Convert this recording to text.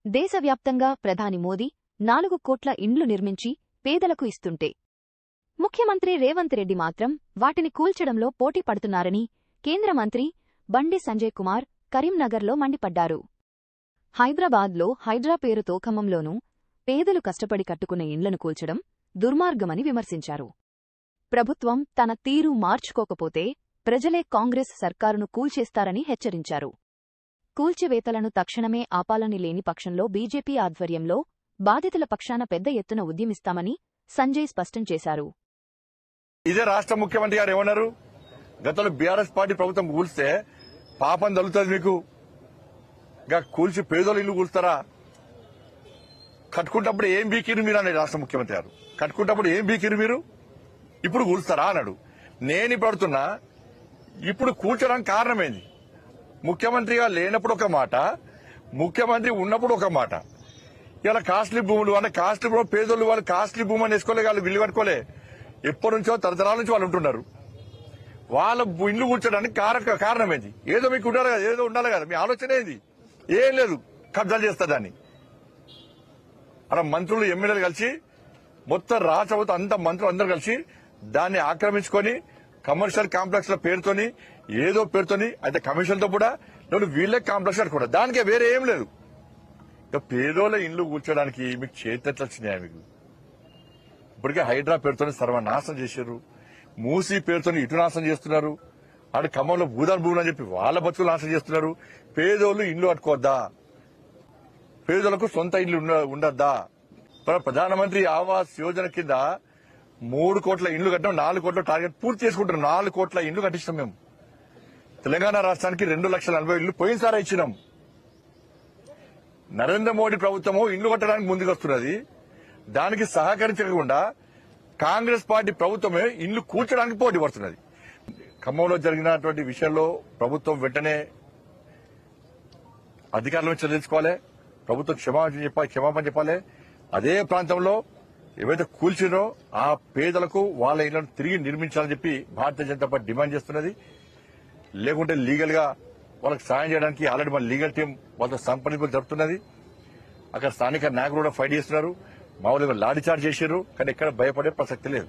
దేశవ్యాప్తంగా ప్రధాని మోదీ 4 కోట్ల ఇండ్లు నిర్మించి పేదలకు ఇస్తుంటే ముఖ్యమంత్రి రేవంత్ రెడ్డి మాత్రం వాటిని కూల్చడంలో పోటీ పడుతున్నారని కేంద్ర మంత్రి బండి సంజయ్ కుమార్ కరీంనగర్లో మండిపడ్డారు. హైదరాబాద్లో హైడ్రా పేరుతో ఖమ్మంలోనూ పేదలు కష్టపడి కట్టుకున్న ఇండ్లను కూల్చడం దుర్మార్గమని విమర్శించారు. ప్రభుత్వం తన తీరు మార్చుకోకపోతే ప్రజలే కాంగ్రెస్ సర్కారును కూల్చేస్తారని హెచ్చరించారు. కూల్చివేతలను తక్షణమే ఆపాలని లేని పక్షంలో బీజేపీ ఆధ్వర్యంలో బాధితుల పక్షాన పెద్ద ఎత్తున ఉద్యమిస్తామని సంజయ్ స్పష్టం చేశారు. ఇదే రాష్ట్ర ముఖ్యమంత్రి గారు ఏమన్నారు? గతంలో బీఆర్ఎస్ పార్టీ ప్రభుత్వం కూల్స్తే పాపం తగులుతుంది మీకు, ఇంకా కూల్చి పేదోళ్ళు ఇల్లు కూల్స్తారా? కట్టుకుంటప్పుడు ఏం బీకిరు మీరు అన్నాడు రాష్ట్ర ముఖ్యమంత్రి గారు. కట్టుకుంటప్పుడు ఏం బీకిరు మీరు, ఇప్పుడు కూల్స్తారా అన్నాడు. నేను ఇప్పుడు అడుగుతున్నా, ఇప్పుడు కూల్చడానికి కారణమేంది? ముఖ్యమంత్రిగా లేనప్పుడు ఒక మాట, ముఖ్యమంత్రి ఉన్నప్పుడు ఒక మాట. ఇలా కాస్ట్లీ భూములు అంటే కాస్ట్లీ భూములు పేదోళ్ళు వాళ్ళు కాస్ట్లీ భూమి అని వేసుకోలే, వాళ్ళు బిల్లు కట్టుకోలే. ఎప్పటి నుంచో తరతరాల నుంచి వాళ్ళు ఉంటున్నారు. వాళ్ళ ఇల్లు కూర్చోడానికి కారణమేంది? ఏదో మీకు ఉండాలి కదా, ఏదో ఉండాలి కదా. మీ ఆలోచన ఏంది? ఏం లేదు, కబ్జాలు చేస్తా దాన్ని. అలా మంత్రులు ఎమ్మెల్యేలు కలిసి మొత్తం రాష్ట్ర ప్రభుత్వం అంత మంత్రులు అందరూ కలిసి దాన్ని ఆక్రమించుకొని కమర్షియల్ కాంప్లెక్స్ ల పేరుతోని ఏదో పేరుతోని అయితే కమిషన్తో కూడా నేను వీళ్ళే కాంప్లెక్స్ కట్టుకుంటా, దానికే వేరే ఏం లేదు. ఇక పేదోళ్ళ ఇండ్లు కూర్చోడానికి మీకు చేతెట్లు వచ్చినాయా? మీకు ఇప్పటికే హైడ్రా పేరుతోని సర్వనాశనం చేశారు, మూసీ పేరుతోని ఇటు నాశనం చేస్తున్నారు, ఆడ ఖమ్మంలో భూదాన్ భూములు అని చెప్పి వాళ్ళ బతుకులు నాశనం చేస్తున్నారు. పేదోళ్ళు ఇండ్లు కట్టుకోవద్దా? పేదోళ్లకు సొంత ఇండ్లు ఉండద్దా? ప్రధానమంత్రి ఆవాస్ యోజన కింద 3 కోట్ల ఇండ్లు కట్టాం, 4 కోట్ల టార్గెట్ పూర్తి చేసుకుంటున్నాం. 4 కోట్ల ఇండ్లు కట్టిస్తాం మేము. తెలంగాణ రాష్ట్రానికి 2,40,000 ఇళ్లు పోయినసారి ఇచ్చినాం. నరేంద్ర మోడీ ప్రభుత్వము ఇండ్లు కట్టడానికి ముందుకు వస్తున్నది. దానికి సహకరించకుండా కాంగ్రెస్ పార్టీ ప్రభుత్వమే ఇండ్లు కూల్చడానికి పోటీ పడుతున్నది. ఖమ్మంలో జరిగినటువంటి విషయంలో ప్రభుత్వం వెంటనే అధికారులను చెల్లించుకోవాలి, ప్రభుత్వం క్షమాపణ చెప్పాలి. అదే ప్రాంతంలో ఏవైతే కూల్చినో ఆ పేదలకు వాళ్ళ ఇళ్లను తిరిగి నిర్మించాలని చెప్పి భారతీయ జనతా పార్టీ డిమాండ్ చేస్తున్నది. లేకుంటే లీగల్ గా వాళ్ళకి సాయం చేయడానికి ఆల్రెడీ మన లీగల్ టీం వాళ్ళతో సంప్రదింపులు జరుపుతున్నది. అక్కడ స్థానిక నాయకులు కూడా ఫైట్ చేస్తున్నారు. మామూలుగా లాఠీ చార్జ్ చేశారు, కానీ ఎక్కడ భయపడే ప్రసక్తి లేదు.